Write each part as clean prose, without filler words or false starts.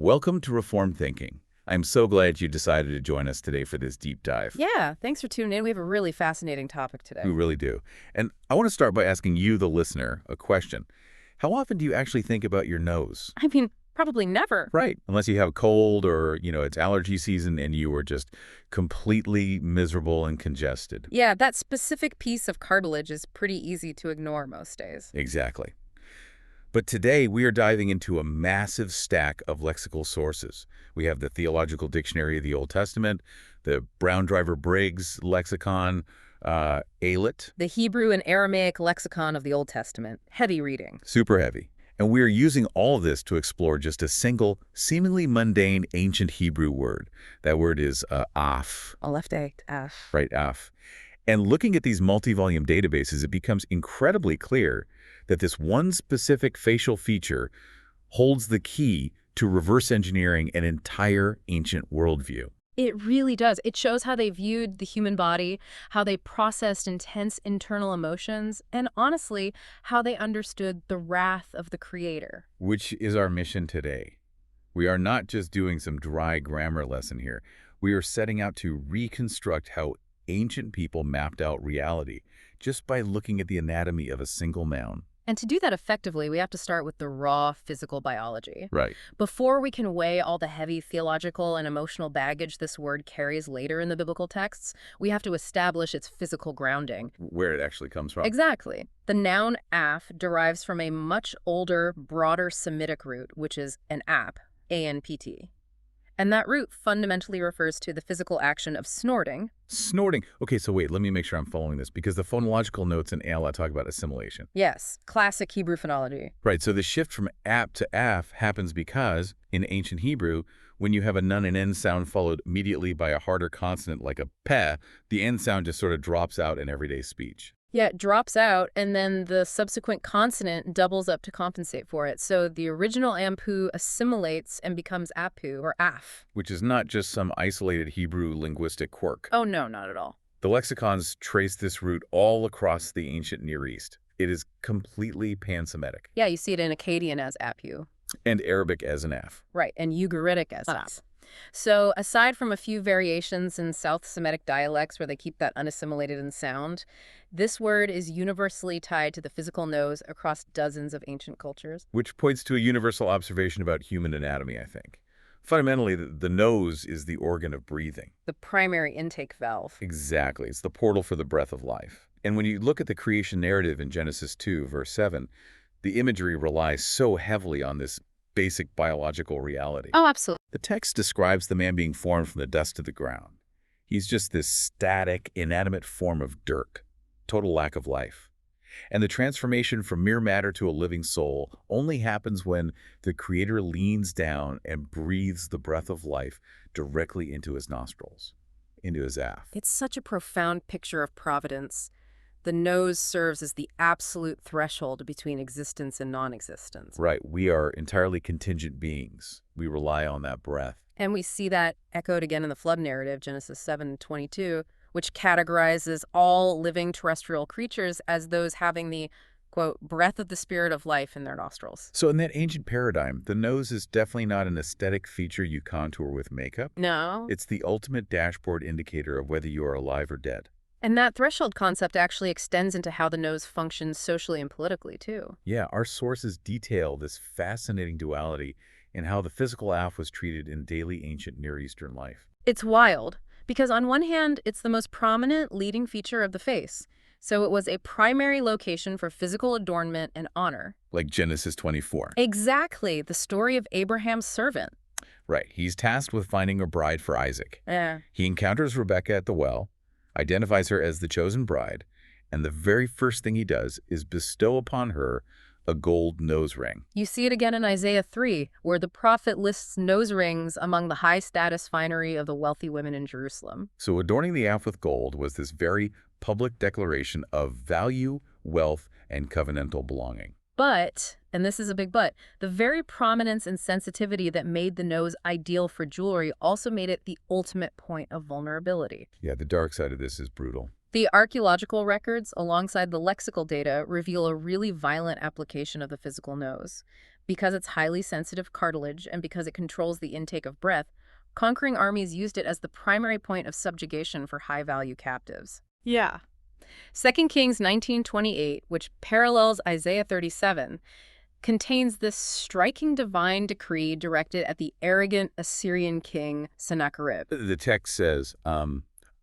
Welcome to Reformed Thinking. I'm so glad you decided to join us today for this deep dive. Yeah, thanks for tuning in. We have a really fascinating topic today. We really do. And I want to start by asking you, the listener, a question. How often do you actually think about your nose? I mean, probably never. Right. Unless you have a cold or, it's allergy season and you are just completely miserable and congested. Yeah, that specific piece of cartilage is pretty easy to ignore most days. Exactly. But today we are diving into a massive stack of lexical sources. We have the Theological Dictionary of the Old Testament, the Brown Driver Briggs lexicon, ALIT. The Hebrew and Aramaic lexicon of the Old Testament. Heavy reading. Super heavy. And we are using all of this to explore just a single, seemingly mundane ancient Hebrew word. That word is af. A left A to F. Right, af. And looking at these multi-volume databases, it becomes incredibly clear that this one specific facial feature holds the key to reverse engineering an entire ancient worldview. It really does. It shows how they viewed the human body, how they processed intense internal emotions, and honestly, how they understood the wrath of the Creator. Which is our mission today. We are not just doing some dry grammar lesson here. We are setting out to reconstruct how ancient people mapped out reality just by looking at the anatomy of a single noun. And to do that effectively, we have to start with the raw physical biology. Right. Before we can weigh all the heavy theological and emotional baggage this word carries later in the biblical texts, we have to establish its physical grounding. Where it actually comes from. Exactly. The noun af derives from a much older, broader Semitic root, which is an ap, A-N-P-T. And that root fundamentally refers to the physical action of snorting. Snorting. Okay, so wait, let me make sure I'm following this, because the phonological notes in ALA talk about assimilation. Yes, classic Hebrew phonology. Right, so the shift from ap to af happens because, in ancient Hebrew, when you have a nun and n sound followed immediately by a harder consonant like a peh, the n sound just sort of drops out in everyday speech. Yeah, it drops out, and then the subsequent consonant doubles up to compensate for it. So the original ampu assimilates and becomes apu, or af. Which is not just some isolated Hebrew linguistic quirk. Oh, no, not at all. The lexicons trace this root all across the ancient Near East. It is completely pan-Semitic. Yeah, you see it in Akkadian as apu. And Arabic as an af. Right, and Ugaritic as af. So aside from a few variations in South Semitic dialects where they keep that unassimilated in sound, this word is universally tied to the physical nose across dozens of ancient cultures. Which points to a universal observation about human anatomy, I think. Fundamentally, the nose is the organ of breathing. The primary intake valve. Exactly. It's the portal for the breath of life. And when you look at the creation narrative in Genesis 2, verse 7, the imagery relies so heavily on this basic biological reality. Oh, absolutely. The text describes the man being formed from the dust of the ground. He's just this static, inanimate form of dirt, total lack of life. And the transformation from mere matter to a living soul only happens when the Creator leans down and breathes the breath of life directly into his nostrils, into his af. It's such a profound picture of providence. The nose serves as the absolute threshold between existence and non-existence. Right. We are entirely contingent beings. We rely on that breath. And we see that echoed again in the flood narrative, Genesis 7:22, which categorizes all living terrestrial creatures as those having the, quote, breath of the spirit of life in their nostrils. So in that ancient paradigm, the nose is definitely not an aesthetic feature you contour with makeup. No. It's the ultimate dashboard indicator of whether you are alive or dead. And that threshold concept actually extends into how the nose functions socially and politically, too. Yeah, our sources detail this fascinating duality in how the physical af was treated in daily ancient Near Eastern life. It's wild, because on one hand, it's the most prominent leading feature of the face. So it was a primary location for physical adornment and honor. Like Genesis 24. Exactly, the story of Abraham's servant. Right, he's tasked with finding a bride for Isaac. Yeah. He encounters Rebekah at the well, identifies her as the chosen bride, and the very first thing he does is bestow upon her a gold nose ring. You see it again in Isaiah 3, where the prophet lists nose rings among the high-status finery of the wealthy women in Jerusalem. So adorning the af with gold was this very public declaration of value, wealth, and covenantal belonging. But, and this is a big but, the very prominence and sensitivity that made the nose ideal for jewelry also made it the ultimate point of vulnerability. Yeah, the dark side of this is brutal. The archaeological records, alongside the lexical data, reveal a really violent application of the physical nose. Because it's highly sensitive cartilage and because it controls the intake of breath, conquering armies used it as the primary point of subjugation for high-value captives. Yeah. 2 Kings 19:28, which parallels Isaiah 37, contains this striking divine decree directed at the arrogant Assyrian king Sennacherib. The text says,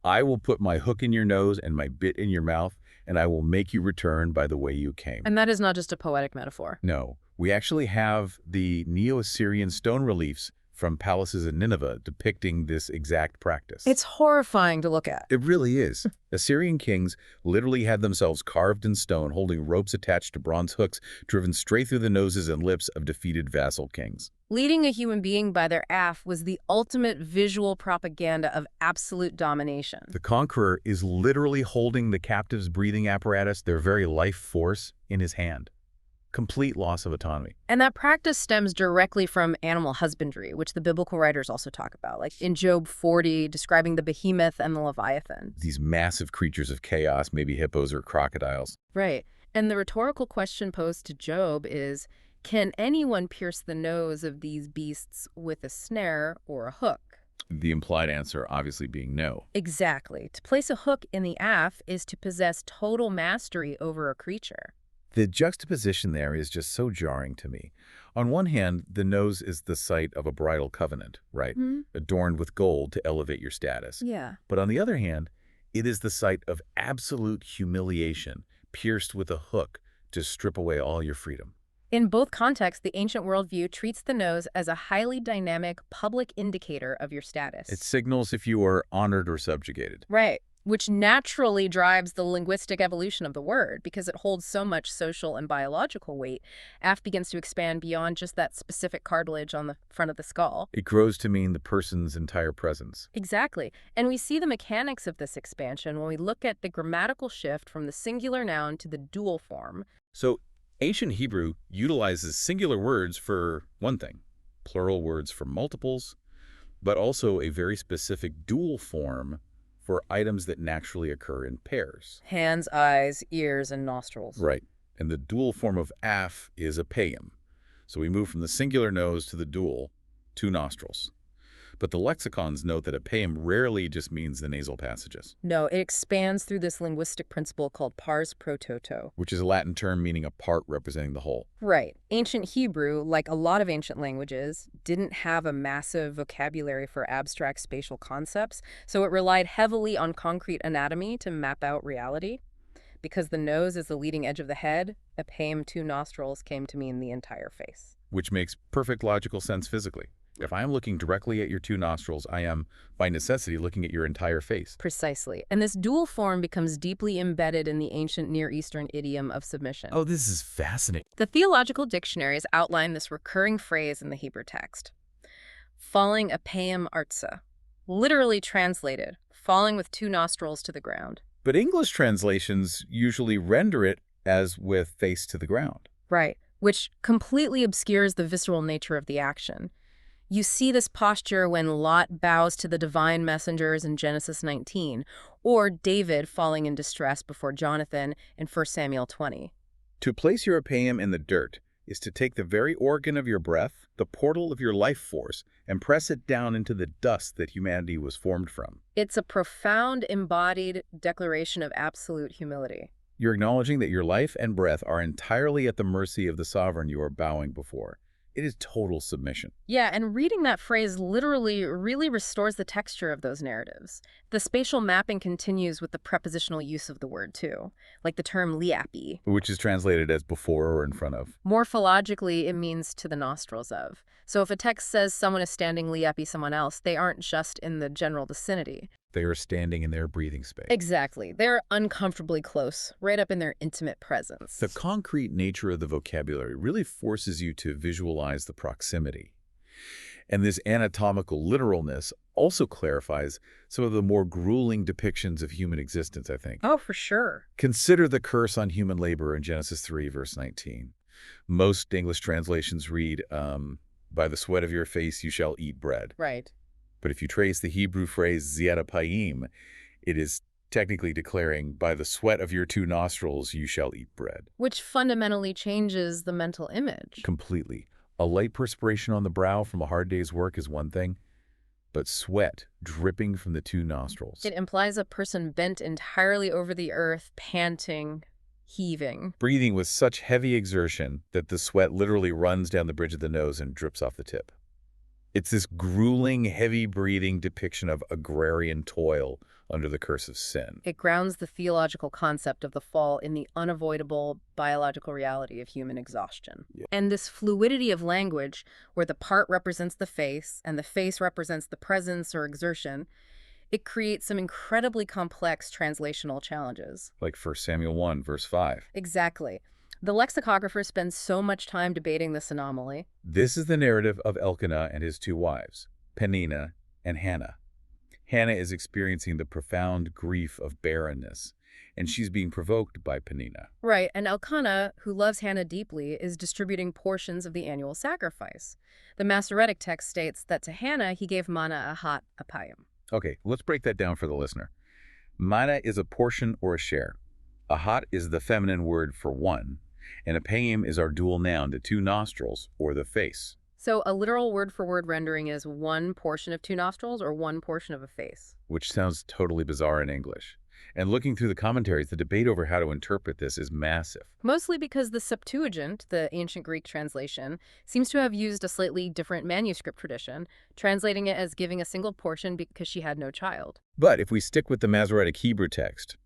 I will put my hook in your nose and my bit in your mouth, and I will make you return by the way you came. And that is not just a poetic metaphor. No, we actually have the Neo-Assyrian stone reliefs from palaces in Nineveh depicting this exact practice. It's horrifying to look at. It really is. Assyrian kings literally had themselves carved in stone, holding ropes attached to bronze hooks driven straight through the noses and lips of defeated vassal kings. Leading a human being by their aff was the ultimate visual propaganda of absolute domination. The conqueror is literally holding the captive's breathing apparatus, their very life force, in his hand. Complete loss of autonomy. And that practice stems directly from animal husbandry, which the biblical writers also talk about, like in Job 40, describing the behemoth and the leviathan. These massive creatures of chaos, maybe hippos or crocodiles. Right. And the rhetorical question posed to Job is, can anyone pierce the nose of these beasts with a snare or a hook? The implied answer obviously being no. Exactly. To place a hook in the aff is to possess total mastery over a creature. The juxtaposition there is just so jarring to me. On one hand, the nose is the site of a bridal covenant, right? Adorned with gold to elevate your status. Yeah. But on the other hand, it is the site of absolute humiliation, pierced with a hook to strip away all your freedom. In both contexts, the ancient worldview treats the nose as a highly dynamic public indicator of your status. It signals if you are honored or subjugated. Right. Which naturally drives the linguistic evolution of the word because it holds so much social and biological weight. Aff begins to expand beyond just that specific cartilage on the front of the skull. It grows to mean the person's entire presence. Exactly. And we see the mechanics of this expansion when we look at the grammatical shift from the singular noun to the dual form. So ancient Hebrew utilizes singular words for one thing, plural words for multiples, but also a very specific dual form for items that naturally occur in pairs. Hands, eyes, ears, and nostrils. Right. And the dual form of aff is appayim. So we move from the singular nose to the dual, two nostrils. But the lexicons note that appayim rarely just means the nasal passages. No, it expands through this linguistic principle called pars pro toto. Which is a Latin term meaning a part representing the whole. Right. Ancient Hebrew, like a lot of ancient languages, didn't have a massive vocabulary for abstract spatial concepts, so it relied heavily on concrete anatomy to map out reality. Because the nose is the leading edge of the head, appayim two nostrils came to mean the entire face. Which makes perfect logical sense physically. If I am looking directly at your two nostrils, I am, by necessity, looking at your entire face. Precisely. And this dual form becomes deeply embedded in the ancient Near Eastern idiom of submission. Oh, this is fascinating. The theological dictionaries outline this recurring phrase in the Hebrew text. Falling appayim artsa. Literally translated, falling with two nostrils to the ground. But English translations usually render it as with face to the ground. Right, which completely obscures the visceral nature of the action. You see this posture when Lot bows to the divine messengers in Genesis 19, or David falling in distress before Jonathan in 1 Samuel 20. To place your appayim in the dirt is to take the very organ of your breath, the portal of your life force, and press it down into the dust that humanity was formed from. It's a profound embodied declaration of absolute humility. You're acknowledging that your life and breath are entirely at the mercy of the sovereign you are bowing before. It is total submission. Yeah, and reading that phrase literally really restores the texture of those narratives. The spatial mapping continues with the prepositional use of the word, too, like the term liapi. Which is translated as before or in front of. Morphologically, it means to the nostrils of. So if a text says someone is standing liapi someone else, they aren't just in the general vicinity. They are standing in their breathing space. Exactly. They're uncomfortably close, right up in their intimate presence. The concrete nature of the vocabulary really forces you to visualize the proximity. And this anatomical literalness also clarifies some of the more grueling depictions of human existence, I think. Oh, for sure. Consider the curse on human labor in Genesis 3, verse 19. Most English translations read, by the sweat of your face you shall eat bread. Right. But if you trace the Hebrew phrase appayim, it is technically declaring, by the sweat of your two nostrils you shall eat bread. Which fundamentally changes the mental image. Completely. A light perspiration on the brow from a hard day's work is one thing, but sweat dripping from the two nostrils. It implies a person bent entirely over the earth, panting, heaving. Breathing with such heavy exertion that the sweat literally runs down the bridge of the nose and drips off the tip. It's this grueling, heavy-breathing depiction of agrarian toil under the curse of sin. It grounds the theological concept of the fall in the unavoidable biological reality of human exhaustion. Yeah. And this fluidity of language, where the part represents the face and the face represents the presence or exertion, it creates some incredibly complex translational challenges. Like 1 Samuel 1, verse 5. Exactly. The lexicographer spends so much time debating this anomaly. This is the narrative of Elkanah and his two wives, Peninnah and Hannah. Hannah is experiencing the profound grief of barrenness, and she's being provoked by Peninnah. Right, and Elkanah, who loves Hannah deeply, is distributing portions of the annual sacrifice. The Masoretic text states that to Hannah he gave manna a hot appayim. Okay, let's break that down for the listener. Manna is a portion or a share. A hot is the feminine word for one, and appayim is our dual noun, the two nostrils, or the face. So a literal word-for-word rendering is one portion of two nostrils or one portion of a face. Which sounds totally bizarre in English. And looking through the commentaries, the debate over how to interpret this is massive. Mostly because the Septuagint, the ancient Greek translation, seems to have used a slightly different manuscript tradition, translating it as giving a single portion because she had no child. But if we stick with the Masoretic Hebrew text,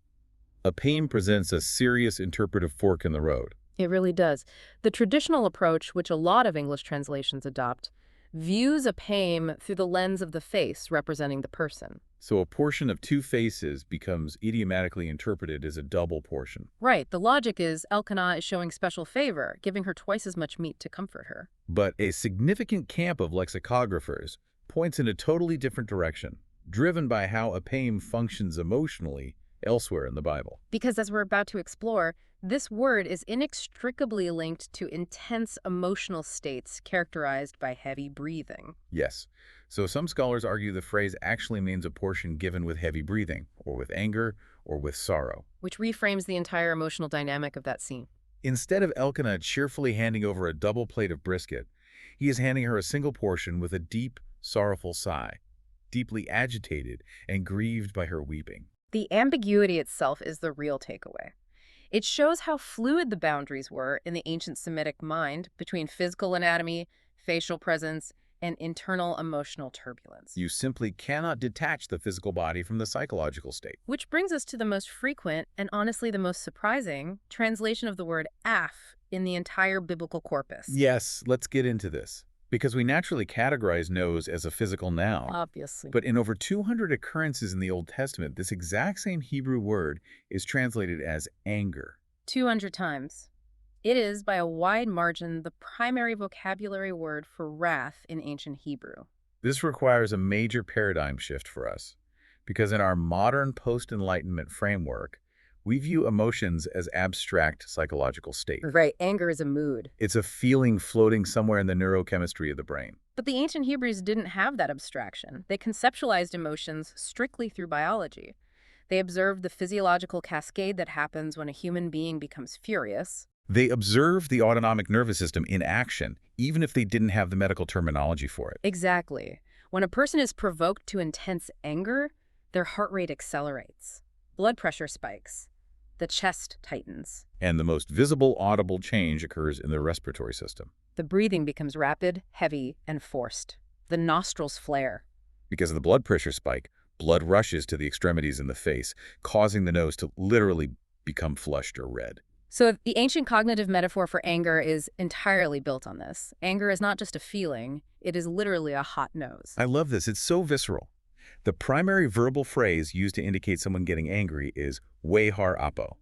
appayim presents a serious interpretive fork in the road. It really does. The traditional approach, which a lot of English translations adopt, views appayim through the lens of the face representing the person. So a portion of two faces becomes idiomatically interpreted as a double portion. Right. The logic is Elkanah is showing special favor, giving her twice as much meat to comfort her. But a significant camp of lexicographers points in a totally different direction, driven by how appayim functions emotionally elsewhere in the Bible. Because as we're about to explore, this word is inextricably linked to intense emotional states characterized by heavy breathing. Yes. So some scholars argue the phrase actually means a portion given with heavy breathing, or with anger, or with sorrow. Which reframes the entire emotional dynamic of that scene. Instead of Elkanah cheerfully handing over a double plate of brisket, he is handing her a single portion with a deep, sorrowful sigh, deeply agitated and grieved by her weeping. The ambiguity itself is the real takeaway. It shows how fluid the boundaries were in the ancient Semitic mind between physical anatomy, facial presence, and internal emotional turbulence. You simply cannot detach the physical body from the psychological state. Which brings us to the most frequent, and honestly the most surprising, translation of the word af in the entire biblical corpus. Yes, let's get into this. Because we naturally categorize nose as a physical noun. Obviously. But in over 200 occurrences in the Old Testament, this exact same Hebrew word is translated as anger. 200 times. It is, by a wide margin, the primary vocabulary word for wrath in ancient Hebrew. This requires a major paradigm shift for us, because in our modern post-Enlightenment framework, we view emotions as abstract psychological states. Right, anger is a mood. It's a feeling floating somewhere in the neurochemistry of the brain. But the ancient Hebrews didn't have that abstraction. They conceptualized emotions strictly through biology. They observed the physiological cascade that happens when a human being becomes furious. They observed the autonomic nervous system in action, even if they didn't have the medical terminology for it. Exactly. When a person is provoked to intense anger, their heart rate accelerates. Blood pressure spikes. The chest tightens. And the most visible audible change occurs in the respiratory system. The breathing becomes rapid, heavy, and forced. The nostrils flare. Because of the blood pressure spike, blood rushes to the extremities in the face, causing the nose to literally become flushed or red. So the ancient cognitive metaphor for anger is entirely built on this. Anger is not just a feeling, it is literally a hot nose. I love this. It's so visceral. The primary verbal phrase used to indicate someone getting angry is wehar apo.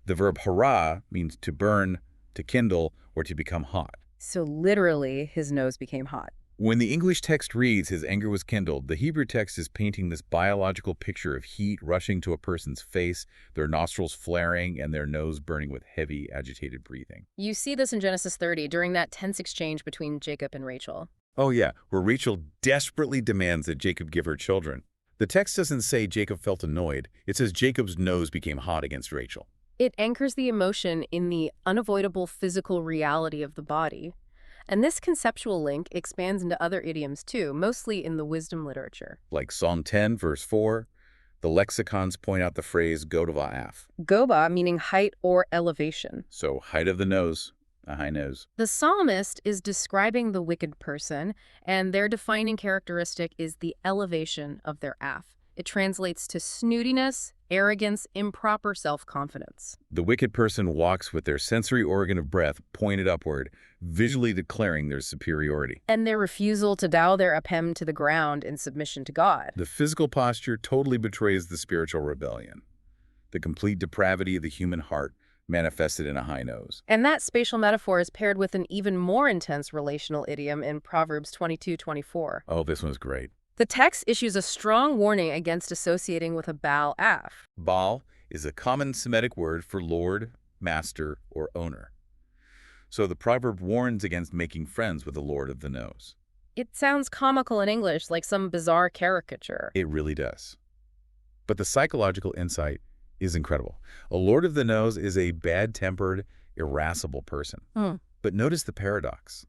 The verb hara means to burn, to kindle, or to become hot. So literally, his nose became hot. When the English text reads, his anger was kindled, the Hebrew text is painting this biological picture of heat rushing to a person's face, their nostrils flaring, and their nose burning with heavy, agitated breathing. You see this in Genesis 30 during that tense exchange between Jacob and Rachel. Oh yeah, where Rachel desperately demands that Jacob give her children. The text doesn't say Jacob felt annoyed. It says Jacob's nose became hot against Rachel. It anchors the emotion in the unavoidable physical reality of the body. And this conceptual link expands into other idioms too, mostly in the wisdom literature. Like Psalm 10, verse 4, the lexicons point out the phrase godava'af. Goba meaning height or elevation. So height of the nose, a high nose. The psalmist is describing the wicked person, and their defining characteristic is the elevation of their af. It translates to snootiness, arrogance, improper self-confidence. The wicked person walks with their sensory organ of breath pointed upward, visually declaring their superiority. And their refusal to bow their appayim to the ground in submission to God. The physical posture totally betrays the spiritual rebellion, the complete depravity of the human heart manifested in a high nose. And that spatial metaphor is paired with an even more intense relational idiom in Proverbs 22:24. Oh, this one's great. The text issues a strong warning against associating with a Baal af. Baal is a common Semitic word for lord, master, or owner. So the proverb warns against making friends with the lord of the nose. It sounds comical in English, like some bizarre caricature. It really does. But the psychological insight is incredible. A lord of the nose is a bad-tempered, irascible person. But notice the paradox.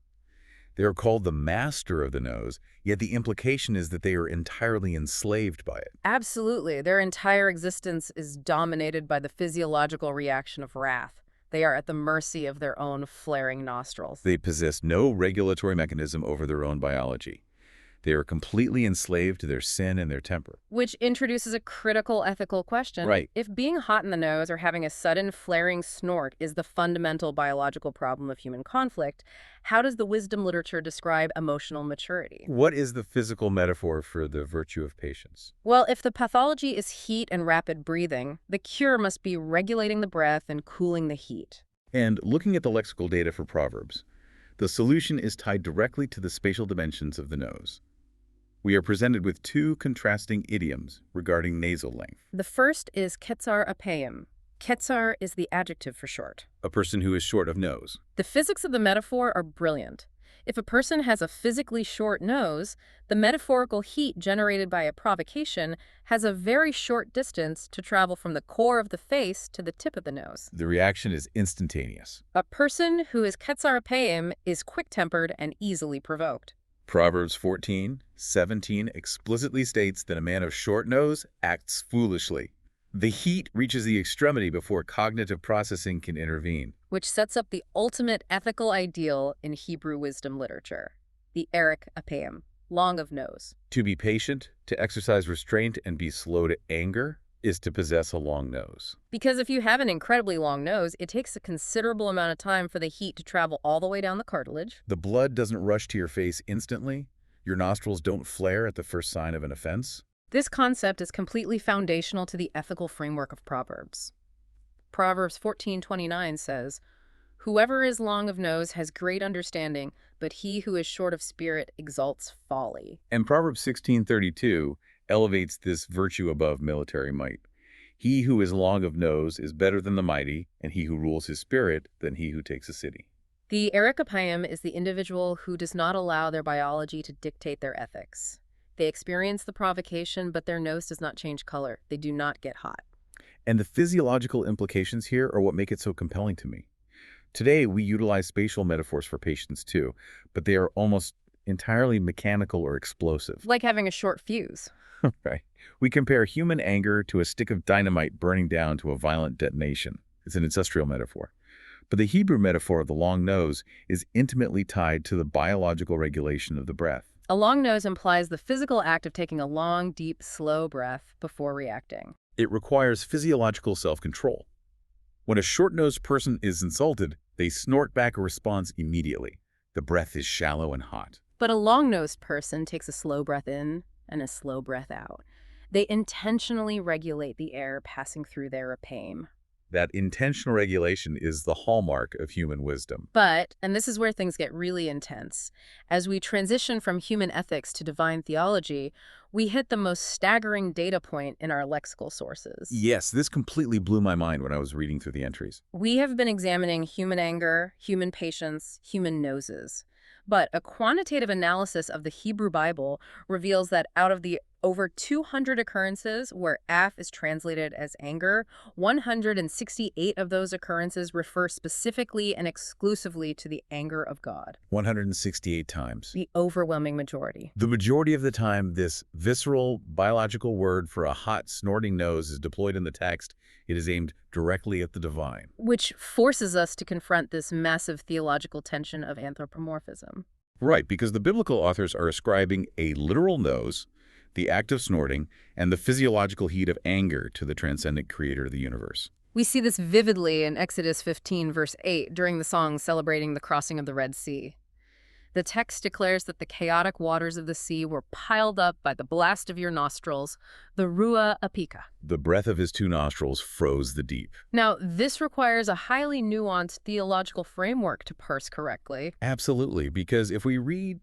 They are called the master of the nose, yet the implication is that they are entirely enslaved by it. Absolutely. Their entire existence is dominated by the physiological reaction of wrath. They are at the mercy of their own flaring nostrils. They possess no regulatory mechanism over their own biology. They are completely enslaved to their sin and their temper. Which introduces a critical ethical question. Right. If being hot in the nose or having a sudden flaring snort is the fundamental biological problem of human conflict, how does the wisdom literature describe emotional maturity? What is the physical metaphor for the virtue of patience? Well, if the pathology is heat and rapid breathing, the cure must be regulating the breath and cooling the heat. And looking at the lexical data for Proverbs, the solution is tied directly to the spatial dimensions of the nose. We are presented with two contrasting idioms regarding nasal length. The first is ketzar appayim. Ketzar is the adjective for short. A person who is short of nose. The physics of the metaphor are brilliant. If a person has a physically short nose, the metaphorical heat generated by a provocation has a very short distance to travel from the core of the face to the tip of the nose. The reaction is instantaneous. A person who is ketzar appayim is quick-tempered and easily provoked. Proverbs 14:17 explicitly states that a man of short nose acts foolishly. The heat reaches the extremity before cognitive processing can intervene. Which sets up the ultimate ethical ideal in Hebrew wisdom literature, the arrogant appayim, long of nose. To be patient, to exercise restraint, and be slow to anger is to possess a long nose. Because if you have an incredibly long nose, it takes a considerable amount of time for the heat to travel all the way down the cartilage. The blood doesn't rush to your face instantly. Your nostrils don't flare at the first sign of an offense. This concept is completely foundational to the ethical framework of Proverbs. Proverbs 14:29 says, "Whoever is long of nose has great understanding, but he who is short of spirit exalts folly." And Proverbs 16:32 elevates this virtue above military might. He who is long of nose is better than the mighty, and he who rules his spirit than he who takes a city. The arrogant appayim is the individual who does not allow their biology to dictate their ethics. They experience the provocation, but their nose does not change color. They do not get hot. And the physiological implications here are what make it so compelling to me. Today, we utilize spatial metaphors for patience too, but they are almost entirely mechanical or explosive. Like having a short fuse. Right. We compare human anger to a stick of dynamite burning down to a violent detonation. It's an industrial metaphor. But the Hebrew metaphor of the long nose is intimately tied to the biological regulation of the breath. A long nose implies the physical act of taking a long, deep, slow breath before reacting. It requires physiological self-control. When a short-nosed person is insulted, they snort back a response immediately. The breath is shallow and hot. But a long-nosed person takes a slow breath in and a slow breath out. They intentionally regulate the air passing through their appayim. That intentional regulation is the hallmark of human wisdom. But, and this is where things get really intense, as we transition from human ethics to divine theology, we hit the most staggering data point in our lexical sources. Yes, this completely blew my mind when I was reading through the entries. We have been examining human anger, human patience, human noses. But a quantitative analysis of the Hebrew Bible reveals that out of the over 200 occurrences where af is translated as anger. 168 of those occurrences refer specifically and exclusively to the anger of God. 168 times. The overwhelming majority. The majority of the time, this visceral, biological word for a hot, snorting nose is deployed in the text. It is aimed directly at the divine. Which forces us to confront this massive theological tension of anthropomorphism. Right, because the biblical authors are ascribing a literal nose, the act of snorting, and the physiological heat of anger to the transcendent creator of the universe. We see this vividly in Exodus 15, verse 8, during the song celebrating the crossing of the Red Sea. The text declares that the chaotic waters of the sea were piled up by the blast of your nostrils, the ruah apika. The breath of his two nostrils froze the deep. Now, this requires a highly nuanced theological framework to parse correctly. Absolutely, because if we read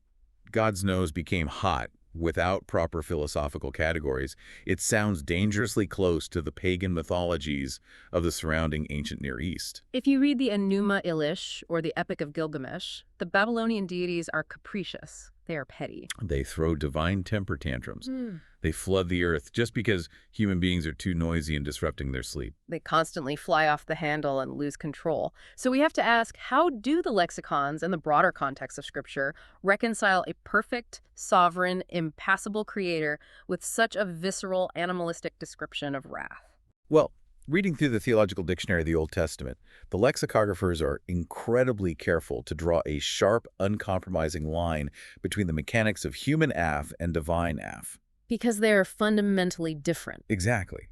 God's nose became hot without proper philosophical categories, it sounds dangerously close to the pagan mythologies of the surrounding ancient Near East. If you read the Enuma Elish, or the Epic of Gilgamesh, the Babylonian deities are capricious. They are petty. They throw divine temper tantrums. They flood the earth just because human beings are too noisy and disrupting their sleep. They constantly fly off the handle and lose control. So we have to ask, how do the lexicons and the broader context of Scripture reconcile a perfect, sovereign, impassible creator with such a visceral, animalistic description of wrath? Well, reading through the Theological Dictionary of the Old Testament, the lexicographers are incredibly careful to draw a sharp, uncompromising line between the mechanics of human af and divine af. Because they are fundamentally different. Exactly.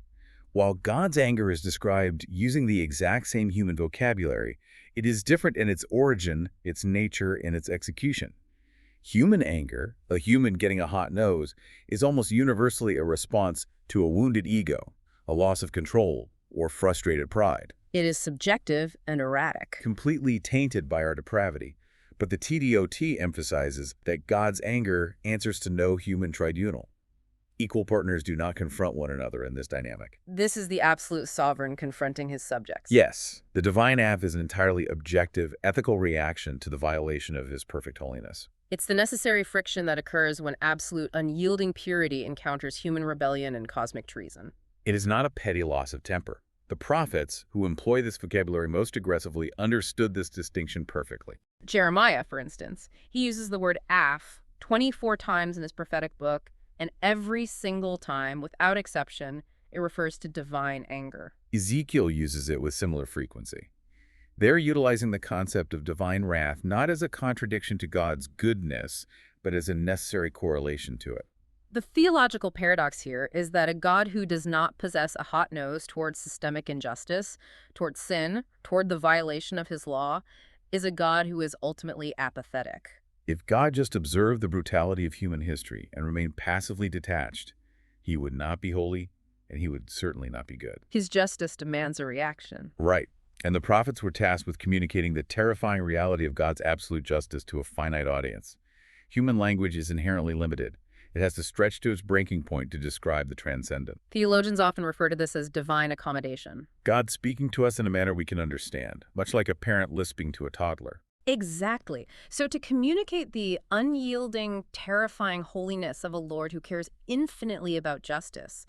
While God's anger is described using the exact same human vocabulary, it is different in its origin, its nature, and its execution. Human anger, a human getting a hot nose, is almost universally a response to a wounded ego, a loss of control, or frustrated pride. It is subjective and erratic. Completely tainted by our depravity. But the TDOT emphasizes that God's anger answers to no human tribunal. Equal partners do not confront one another in this dynamic. This is the absolute sovereign confronting his subjects. Yes, the divine af is an entirely objective, ethical reaction to the violation of his perfect holiness. It's the necessary friction that occurs when absolute, unyielding purity encounters human rebellion and cosmic treason. It is not a petty loss of temper. The prophets, who employ this vocabulary most aggressively, understood this distinction perfectly. Jeremiah, for instance, he uses the word af 24 times in his prophetic book, and every single time, without exception, it refers to divine anger. Ezekiel uses it with similar frequency. They're utilizing the concept of divine wrath not as a contradiction to God's goodness, but as a necessary correlation to it. The theological paradox here is that a God who does not possess a hot nose towards systemic injustice, toward sin, toward the violation of his law, is a God who is ultimately apathetic. If God just observed the brutality of human history and remained passively detached, he would not be holy, and he would certainly not be good. His justice demands a reaction. Right. And the prophets were tasked with communicating the terrifying reality of God's absolute justice to a finite audience. Human language is inherently limited. It has to stretch to its breaking point to describe the transcendent. Theologians often refer to this as divine accommodation. God speaking to us in a manner we can understand, much like a parent lisping to a toddler. Exactly. So to communicate the unyielding, terrifying holiness of a Lord who cares infinitely about justice,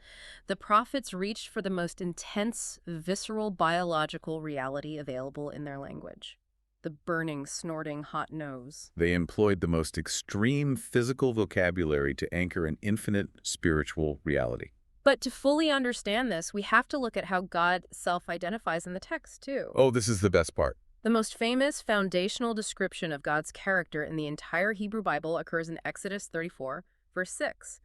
the prophets reached for the most intense, visceral, biological reality available in their language. The burning, snorting, hot nose. They employed the most extreme physical vocabulary to anchor an infinite spiritual reality. But to fully understand this, we have to look at how God self-identifies in the text, too. Oh, this is the best part. The most famous foundational description of God's character in the entire Hebrew Bible occurs in Exodus 34, verse 6.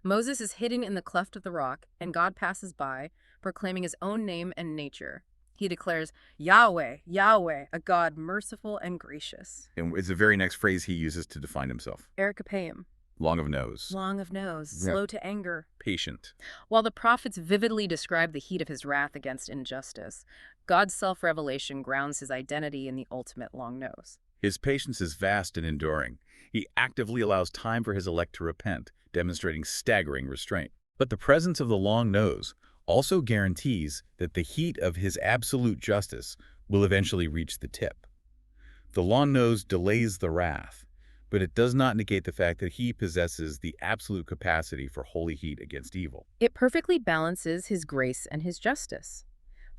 Moses is hidden in the cleft of the rock, and God passes by, proclaiming his own name and nature. He declares, Yahweh, Yahweh, a God merciful and gracious. And it's the very next phrase he uses to define himself. Appayim. Long of nose. Long of nose, Yeah. slow to anger. Patient. While the prophets vividly describe the heat of his wrath against injustice, God's self-revelation grounds his identity in the ultimate long nose. His patience is vast and enduring. He actively allows time for his elect to repent, demonstrating staggering restraint. But the presence of the long nose also guarantees that the heat of his absolute justice will eventually reach the tip. The long nose delays the wrath, but it does not negate the fact that he possesses the absolute capacity for holy heat against evil. It perfectly balances his grace and his justice.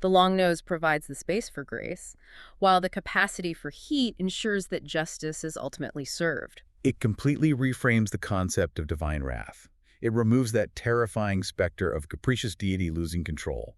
The long nose provides the space for grace, while the capacity for heat ensures that justice is ultimately served. It completely reframes the concept of divine wrath. It removes that terrifying specter of capricious deity losing control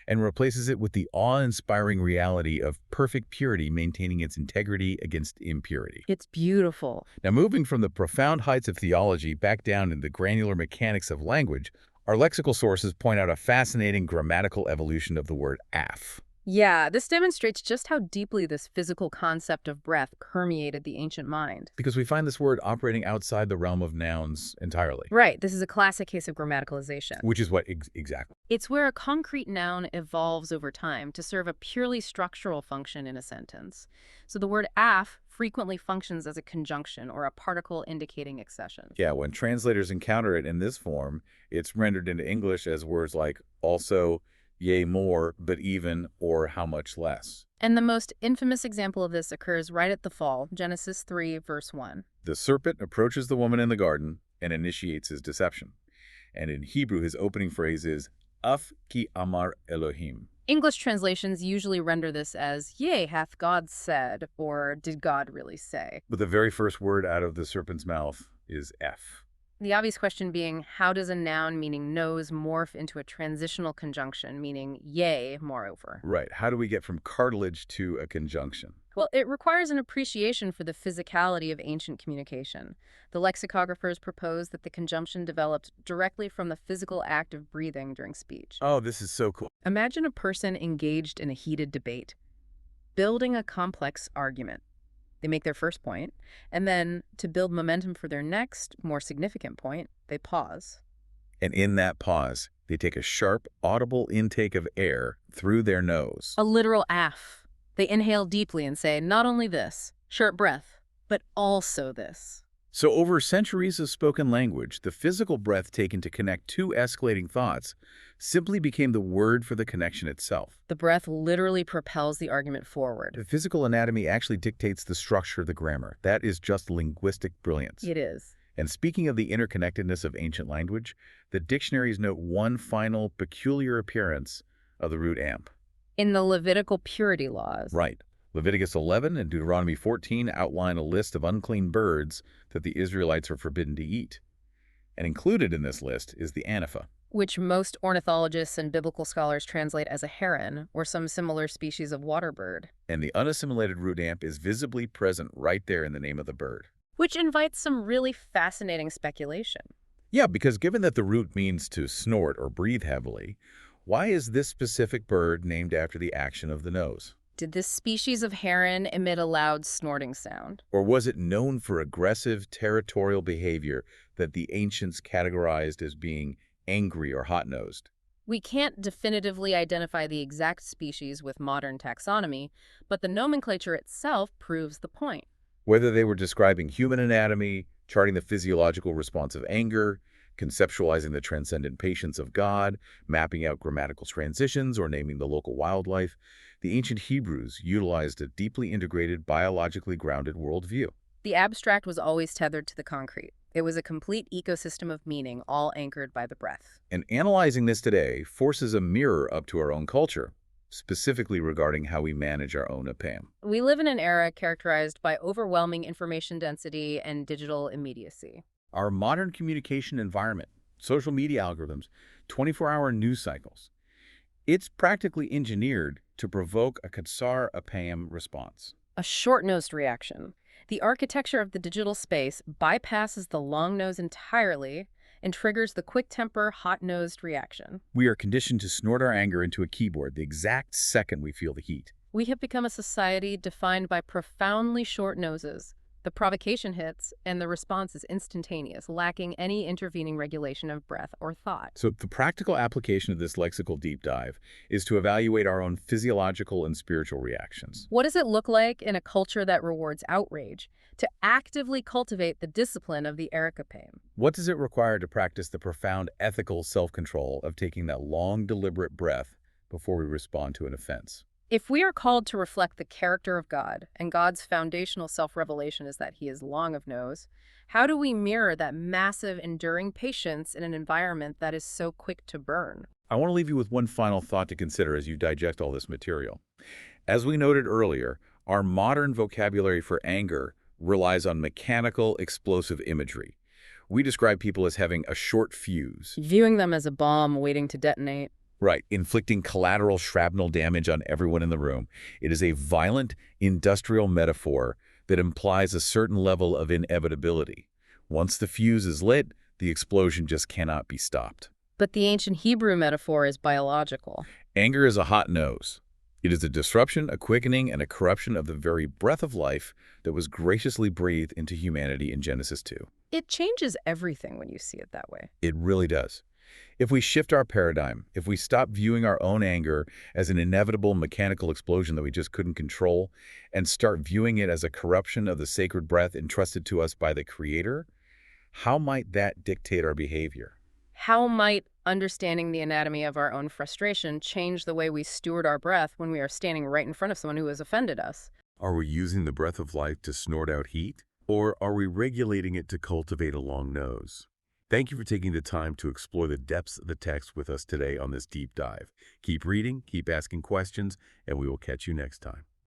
and replaces it with the awe-inspiring reality of perfect purity maintaining its integrity against impurity. It's beautiful. Now, moving from the profound heights of theology back down in the granular mechanics of language, our lexical sources point out a fascinating grammatical evolution of the word af. Yeah, this demonstrates just how deeply this physical concept of breath permeated the ancient mind. Because we find this word operating outside the realm of nouns entirely. Right, this is a classic case of grammaticalization. Which is what exactly? It's where a concrete noun evolves over time to serve a purely structural function in a sentence. So the word af frequently functions as a conjunction or a particle indicating accession. Yeah, when translators encounter it in this form, it's rendered into English as words like also, yea more, but even, or how much less. And the most infamous example of this occurs right at the fall, Genesis 3, verse 1. The serpent approaches the woman in the garden and initiates his deception. And in Hebrew, his opening phrase is, Af ki amar Elohim. English translations usually render this as, yea, hath God said, or did God really say? But the very first word out of the serpent's mouth is F. The obvious question being, how does a noun meaning nose morph into a transitional conjunction meaning yea, moreover? Right. How do we get from cartilage to a conjunction? Well, it requires an appreciation for the physicality of ancient communication. The lexicographers propose that the conjunction developed directly from the physical act of breathing during speech. Oh, this is so cool. Imagine a person engaged in a heated debate, building a complex argument. They make their first point, and then, to build momentum for their next, more significant point, they pause. And in that pause, they take a sharp, audible intake of air through their nose. A literal af. They inhale deeply and say, not only this, short breath, but also this. So over centuries of spoken language, the physical breath taken to connect two escalating thoughts simply became the word for the connection itself. The breath literally propels the argument forward. The physical anatomy actually dictates the structure of the grammar. That is just linguistic brilliance. It is. And speaking of the interconnectedness of ancient language, the dictionaries note one final peculiar appearance of the root amp. In the Levitical purity laws. Right. Leviticus 11 and Deuteronomy 14 outline a list of unclean birds that the Israelites are forbidden to eat. And included in this list is the anapha, which most ornithologists and biblical scholars translate as a heron or some similar species of water bird. And the unassimilated root amp is visibly present right there in the name of the bird. Which invites some really fascinating speculation. Yeah, because given that the root means to snort or breathe heavily, why is this specific bird named after the action of the nose? Did this species of heron emit a loud snorting sound? Or was it known for aggressive territorial behavior that the ancients categorized as being angry or hot-nosed? We can't definitively identify the exact species with modern taxonomy, but the nomenclature itself proves the point. Whether they were describing human anatomy, charting the physiological response of anger, conceptualizing the transcendent patience of God, mapping out grammatical transitions, or naming the local wildlife, the ancient Hebrews utilized a deeply integrated, biologically grounded worldview. The abstract was always tethered to the concrete. It was a complete ecosystem of meaning, all anchored by the breath. And analyzing this today forces a mirror up to our own culture, specifically regarding how we manage our own appayim. We live in an era characterized by overwhelming information density and digital immediacy. Our modern communication environment, social media algorithms, 24-hour news cycles, it's practically engineered to provoke a katsar appayim response. A short-nosed reaction. The architecture of the digital space bypasses the long nose entirely and triggers the quick-temper, hot-nosed reaction. We are conditioned to snort our anger into a keyboard the exact second we feel the heat. We have become a society defined by profoundly short noses. The provocation hits, and the response is instantaneous, lacking any intervening regulation of breath or thought. So the practical application of this lexical deep dive is to evaluate our own physiological and spiritual reactions. What does it look like in a culture that rewards outrage to actively cultivate the discipline of the appayim? What does it require to practice the profound ethical self-control of taking that long, deliberate breath before we respond to an offense? If we are called to reflect the character of God, and God's foundational self-revelation is that he is long of nose, how do we mirror that massive, enduring patience in an environment that is so quick to burn? I want to leave you with one final thought to consider as you digest all this material. As we noted earlier, our modern vocabulary for anger relies on mechanical, explosive imagery. We describe people as having a short fuse. Viewing them as a bomb waiting to detonate. Right, inflicting collateral shrapnel damage on everyone in the room. It is a violent, industrial metaphor that implies a certain level of inevitability. Once the fuse is lit, the explosion just cannot be stopped. But the ancient Hebrew metaphor is biological. Anger is a hot nose. It is a disruption, a quickening, and a corruption of the very breath of life that was graciously breathed into humanity in Genesis 2. It changes everything when you see it that way. It really does. If we shift our paradigm, if we stop viewing our own anger as an inevitable mechanical explosion that we just couldn't control, and start viewing it as a corruption of the sacred breath entrusted to us by the Creator, how might that dictate our behavior? How might understanding the anatomy of our own frustration change the way we steward our breath when we are standing right in front of someone who has offended us? Are we using the breath of life to snort out heat? Or are we regulating it to cultivate a long nose? Thank you for taking the time to explore the depths of the text with us today on this deep dive. Keep reading, keep asking questions, and we will catch you next time.